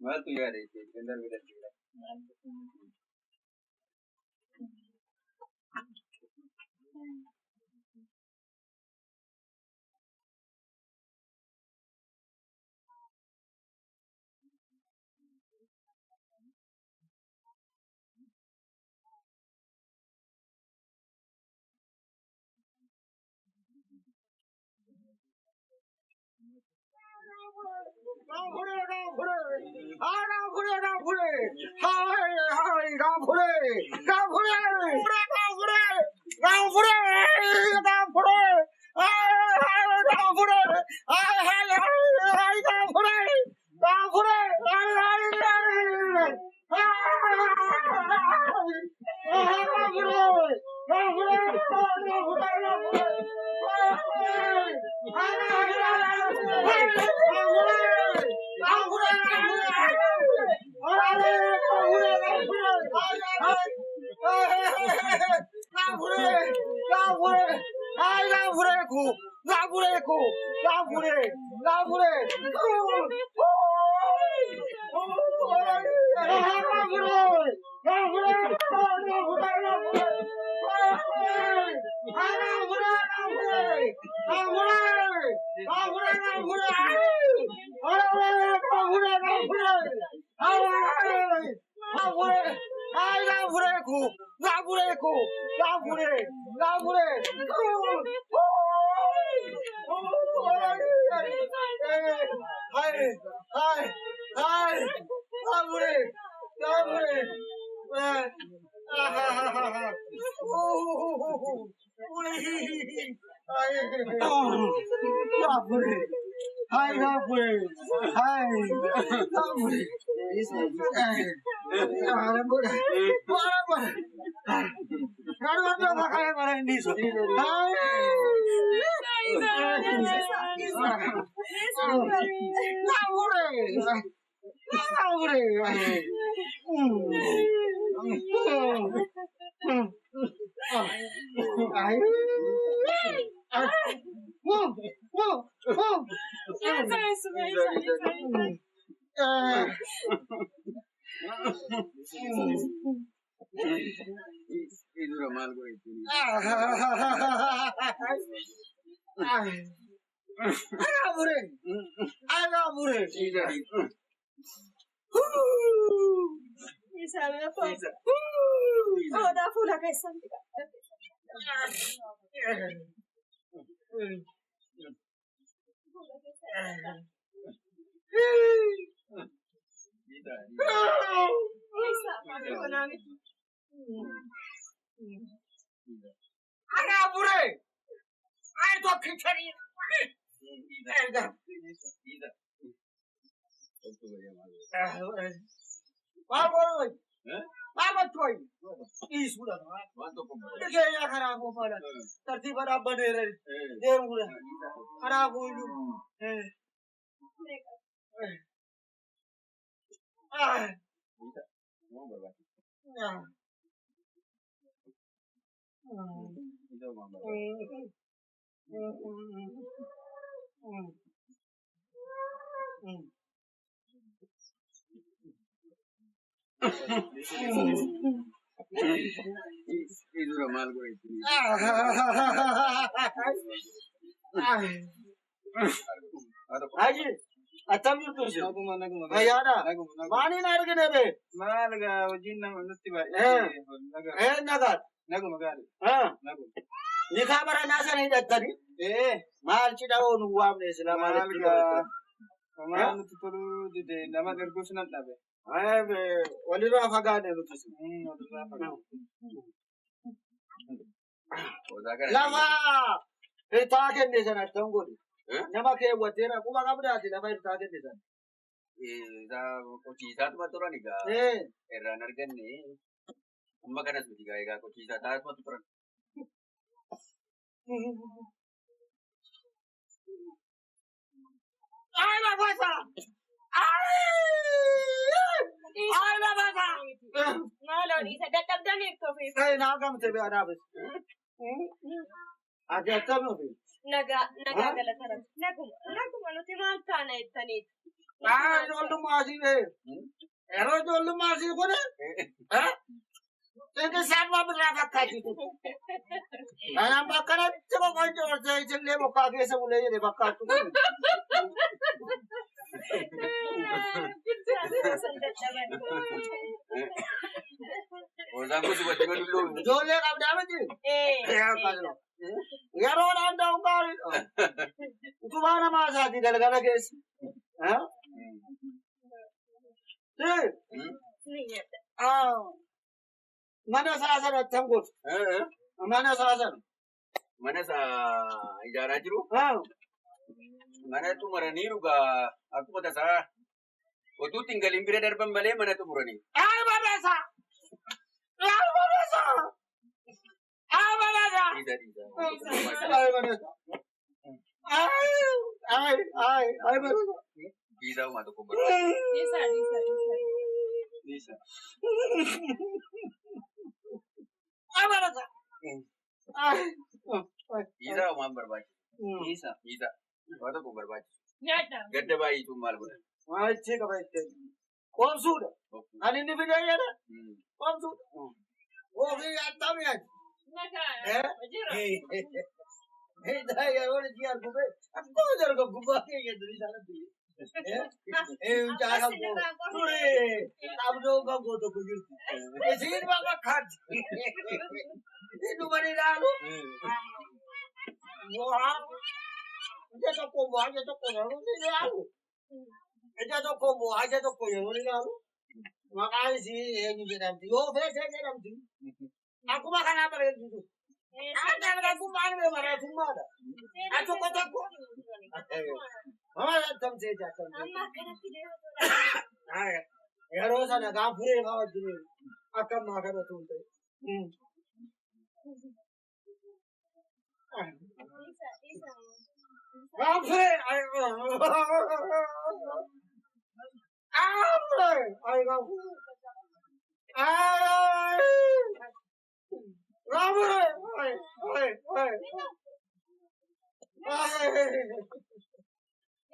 Mal tu ya rही थी अंदर भी रखी है इधर माल को इतनी इधर माल को इतनी Haji, atam itu sih. Ayana, mani narik ni be. मालगा वजीन ना नस्ती बाय Nagar. नगु मगारी नगु Nikah bara nasa ni datari. Mal cita o nuwam ni sila mal मालगा कमाल तो तो दे नमा कर कुछ ना तबे be, wali ra faga ni lutu sila. Lama, itaken ni sana tunggu. Nama ke watera, kuma kabra di lama itaken ni sana. इधर कुछ चीज़ तो मत उड़ा निका रनर के नहीं उम्मा करना तो दिखाएगा कुछ चीज़ आता है तो मत उड़ा Ayla basa. Ayla basa. Malo ni sa dadagdan ito fi. Kaya nakakam tabi arabis. Ate atam no fi. Nagagalat na. Nagum Wanuti maal taana jettaniiti. Ijoollummaa asii bee. Yeroo ijoollummaa asii kuni. Inni sababa biraa fakkaatu. Kanaan bakka kanatti boqonnaa hortee isillee bokkaa keessa bulee jedhe fakkaatu. Orang aku suka tinggal dulu. Ijoollee qabdaa miti. Yeroo naanna'u gaarii. Utubaa namaa isaati galgala keessa. Mana isaa sanatti han godhu. Mana isaa sana. Mana isaa ijaaraa jiru. Mana xumuraniiru gaa akkuma tasaa utuu tinggalin bira darban malee mana xumuranii. Mana isaa. Mana isaa. Mana isaa. Mana isaa. Bisa uma tu kubur. Bisa. Mana isaa. Bisa uma berbaca. Bisa. Waktu kubur baca. Nyata. Gede bayi itu mal bulan. Wah, cek apa itu? Komsuda. Ani ini video ya dah. Komsuda. Oh, ini apa ni? Maka. Dah ya, orang dia gube. Aku jar gube ke dari sana tu. Jangan gube. Pure. Abdo gube tu gube. Sini bapa kat. Itu mana lalu? Wah. Dia tu kombo aja tu kombo ni lalu. Dia tu kombo aja tu kombo ni lalu. Makan sih yang ni nanti. Oh, saya nanti. Aku makan apa lagi tu? Ada aku makan mana semua ada. Aku kata aku. Mana tam saja tam. Amma kana tidak. Ya rosa na gampure bawa jadi. Akan makan tu tu. Bisa. Gampure. Ay gampure.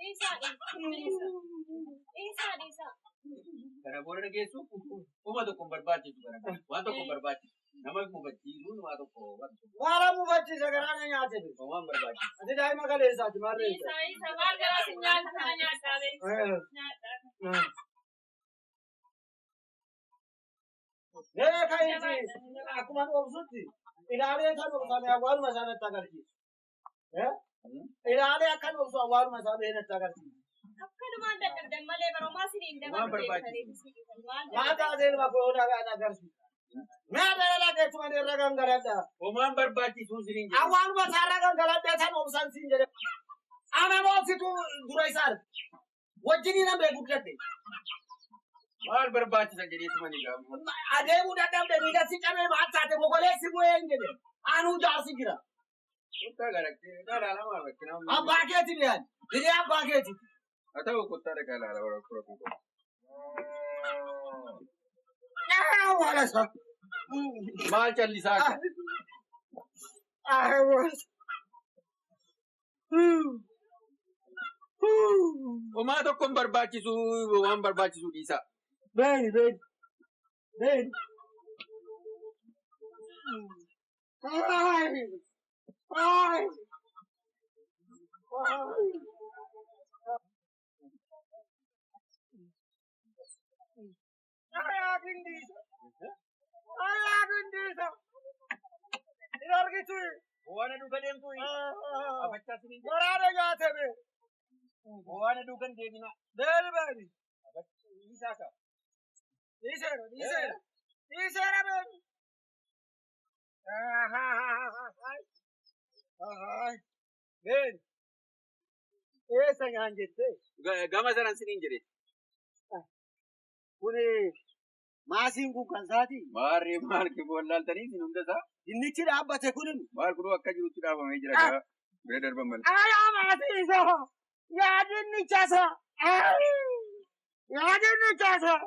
Bisa. Karena boleh lagi su, uma tu kubur baca tu kan. Waktu kubur baca. Nama aku baca dulu waktu kubur. Wala mu bacci sekarang ni aja ni. Uma berbaca. Adi dah makan lesa, cuma lesa. Bisa. Marga sinyal sana nyata deh. Nyata. Dia kain sih. Aku mana obsuti. Ilale kan obsane awal masana tagarji. Ya? Ilale akan obsu awal masana ini tagarji. Akkana manda kadang malee baromasi ni indah. Mata adil ma ko udah ada garji. Nada lagi cuma dia ragang galada. Uma berbaca tu sini. Awal masana ragang galada kan obsan sinjere. Ana mau situ duraisar. Wajini na begukate. Mal berbaca saja dia cuma ni kamu. Ada muda dam de niga sikame baat sate mogole sibu engede. Anu jasi gira. Kutta garakti. Dah lama berarti. Ab bageti dia. Dia ab bageti. Atau kutta rekala orang kurang. Wala sa. Mal cali sah. Uma tu kubur baca su, uma berbaca su bisa. Ben. Ay. Ayakin dito. Ilar gitu. Buana dukan yang tu. Apa cakap sini? Marane jate be. Buana dukan dia ni nak. Del bani. Apa bisa kah? Disera ben. Ben. Esa nganjete. Gama sana sini jadi. Kuni maasinku kan saati. Mari ki bollal tani sini unda sa. Dinnichi dhaabbate kunin. Maal kuru akka jirutti dhaabamee jira jira. Bira darban malee. Aya maatiisa. Yaa dinnichasa. Yaa dinnichasa.